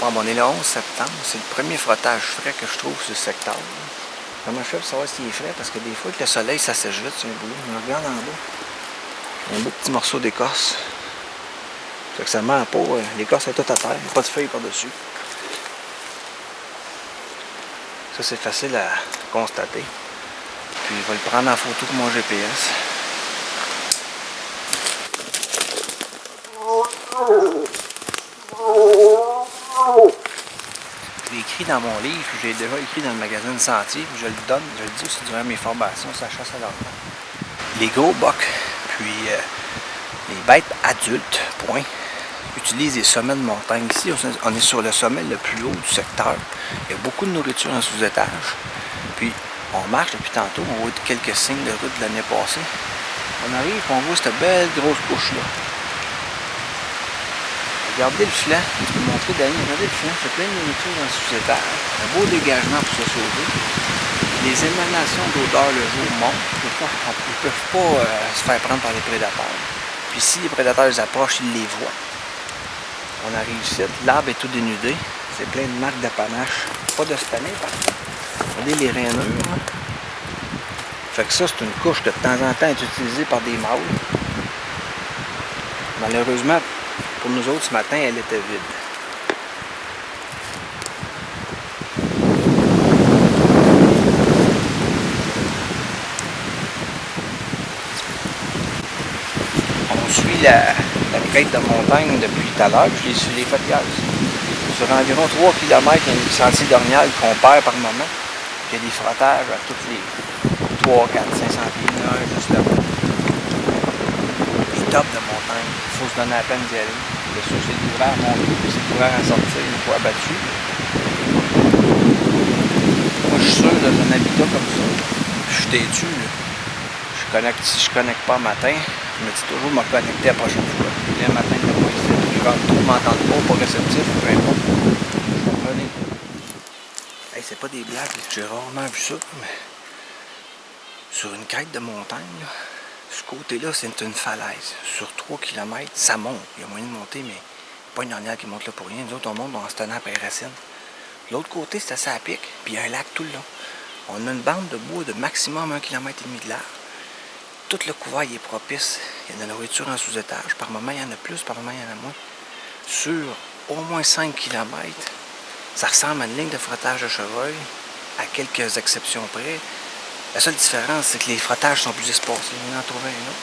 septembre. On est le 11 septembre. C'est le premier frottage frais que je trouve sur le secteur. Comment je fais pour savoir s'il est frais? Parce que des fois, avec le soleil, ça sèche vite sur le boulot. Je regarde en bas. Il y a un beau petit morceau d'écorce. Fait que ça ment pas. L'écorce est toute à terre. Il n'y a pas de feuilles par-dessus. Ça, c'est facile à constater. Puis, je vais le prendre en photo pour mon GPS. Je l'ai écrit dans mon livre, j'ai déjà écrit dans le magazine Sentier, puis je le donne, je le dis aussi durant mes formations, ça chasse à l'enfant. Les gros bocs, puis les bêtes adultes, point, utilisent les sommets de montagne. Ici, on est sur le sommet le plus haut du secteur. Il y a beaucoup de nourriture en sous-étage. Puis, on marche depuis tantôt, on voit quelques signes de route de l'année passée. On arrive, on voit cette belle grosse couche-là. Regardez le flanc, je peux montrer Dany, regardez le flanc, c'est plein de nourriture dans le sous-étage. Un beau dégagement pour se sauver. Les émanations d'odeur le jour montent, ils ne peuvent pas se faire prendre par les prédateurs. Puis si les prédateurs les approchent, ils les voient. On arrive ici, l'arbre est tout dénudé, c'est plein de marques d'apanache. Pas de cette année par contre. Regardez les rainures. Hein? Fait que ça, c'est une couche qui de temps en temps est utilisée par des mâles. Malheureusement, pour nous autres, ce matin, elle était vide. On suit la crête de montagne depuis tout à l'heure, je l'ai suivi fait hier aussi. Sur environ 3 km, il y a une sentier d'orignal qu'on perd par moment. Il y a des frottages à toutes les 3, 4, 500 pieds, juste là-bas. Les tops de montagne, il faut se donner la peine d'y aller. Bien sûr, c'est courant à monter, puis c'est courant à sortir une fois abattu. Moi, je suis sûr, dans un habitat comme ça, je suis têtu. Si je connecte pas le matin, je me dis toujours de me connecter la prochaine fois. Puis le matin, je rentre trop, m'entendre pas réceptif, peu importe. Je vais revenir. Hey, c'est pas des blagues, j'ai rarement vu ça, mais sur une crête de montagne, là, ce côté-là, c'est une falaise. Sur 3 km, ça monte. Il y a moyen de monter, mais pas une dernière qui monte là pour rien. Nous autres, on monte en se tenant après les racines. L'autre côté, c'est assez à pic, puis il y a un lac tout le long. On a une bande de bois de maximum 1,5 km de large. Tout le couvert il est propice. Il y a de la nourriture en sous-étage. Par moment, il y en a plus, par moment, il y en a moins. Sur au moins 5 km, ça ressemble à une ligne de frottage de chevreuil, à quelques exceptions près. La seule différence, c'est que les frottages sont plus espacés. On en trouve un autre.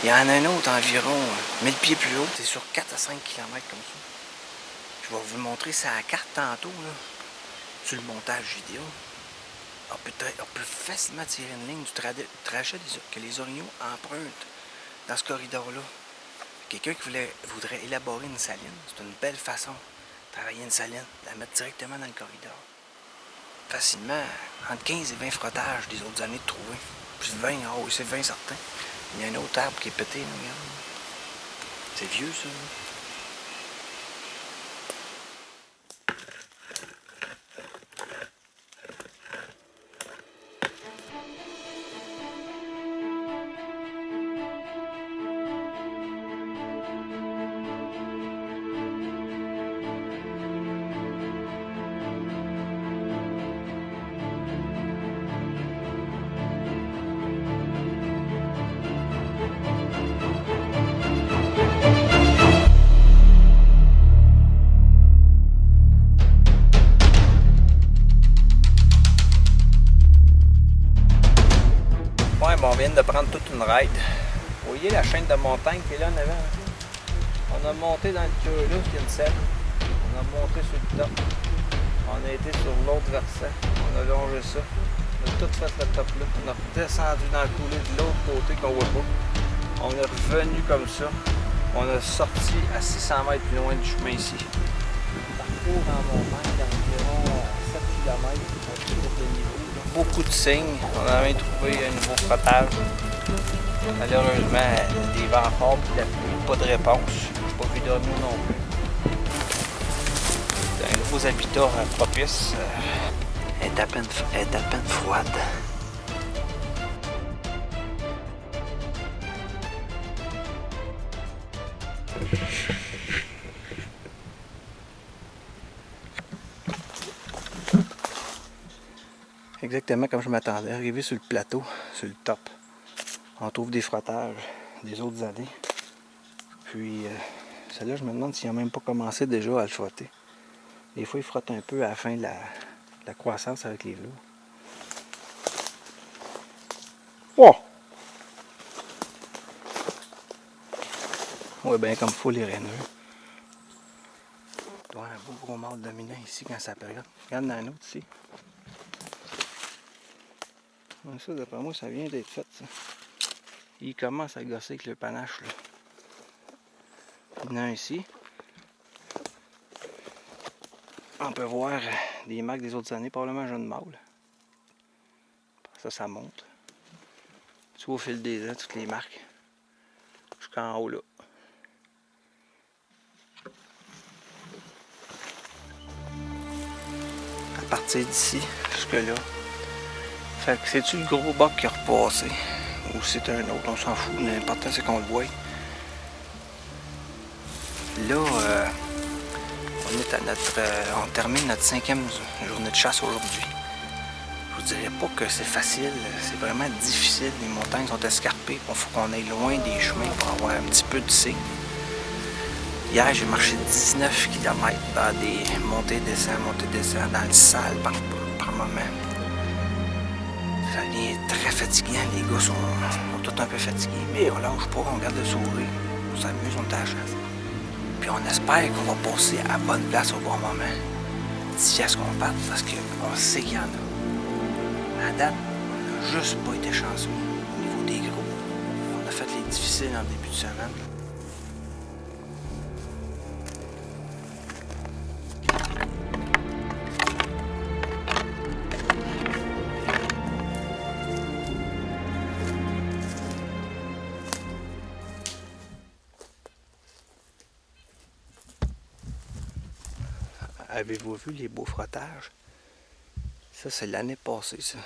Il y en a un autre environ 1000 pieds plus haut. C'est sur 4 à 5 km comme ça. Je vais vous montrer ça à la carte tantôt, là, sur le montage vidéo. On peut facilement tirer une ligne du trajet que les orignaux empruntent dans ce corridor-là. Quelqu'un qui voudrait élaborer une saline, c'est une belle façon de travailler une saline, de la mettre directement dans le corridor. Facilement, entre 15 et 20 frottages des autres années de trouver. Puis 20, oh oui, c'est 20 certain. Il y a un autre arbre qui est pété, là, regarde. C'est vieux, ça. Là. On vient de prendre toute une ride. Vous voyez la chaîne de montagne qui est là en avant? On a monté dans le cœur là, il y a une selle. On a monté sur le top. On a été sur l'autre versant. On a longé ça. On a tout fait le top là. On a redescendu dans le coulé de l'autre côté qu'on voit pas. On est revenu comme ça. On a sorti à 600 mètres plus loin du chemin ici. Parcours en montagne d'environ 7 km de niveau. Beaucoup de signes. On a même trouvé un nouveau frottage. Malheureusement, des vents forts et la pluie, pas de réponse. Je n'ai pas vu d'oignons non plus. C'est un nouveau habitat propice. Elle est à peine froide. exactement comme je m'attendais. Arrivé sur le plateau, sur le top, on trouve des frottages des autres années. Puis, celle-là, je me demande s'il n'a même pas commencé déjà à le frotter. Des fois, il frotte un peu à la fin de la croissance avec les velours. Oh! Ouais, bien comme il faut les reineux. Il doit y avoir un beau gros mâle dominant ici quand ça période. Regarde dans un autre ici. Ouais, ça, d'après moi, ça vient d'être fait, ça. Il commence à gosser avec le panache, là. Il y en a un ici. On peut voir des marques des autres années, probablement un jeune mâle. Ça monte. Tu vois au fil des ans, toutes les marques. Jusqu'en haut, là. À partir d'ici, jusque-là. Fait que c'est-tu le gros boc qui a repassé? Ou c'est un autre, on s'en fout. L'important, c'est qu'on le voie. Là, on termine notre 5e journée de chasse aujourd'hui. Je vous dirais pas que c'est facile, c'est vraiment difficile. Les montagnes sont escarpées, il faut qu'on aille loin des chemins pour avoir un petit peu de signe. Hier, j'ai marché 19 km dans des montées-descends, dans le sale par moment. Ça devient très fatigant, les gars sont tous un peu fatigués, mais on lâche pas, on garde le sourire, on s'amuse, on est à la chasse. Puis on espère qu'on va passer à bonne place au bon moment, d'ici à ce qu'on parte, parce qu'on sait qu'il y en a. À date, on n'a juste pas été chanceux au niveau des gros. On a fait les difficiles en début de semaine. Avez-vous vu les beaux frottages? Ça, c'est l'année passée, ça.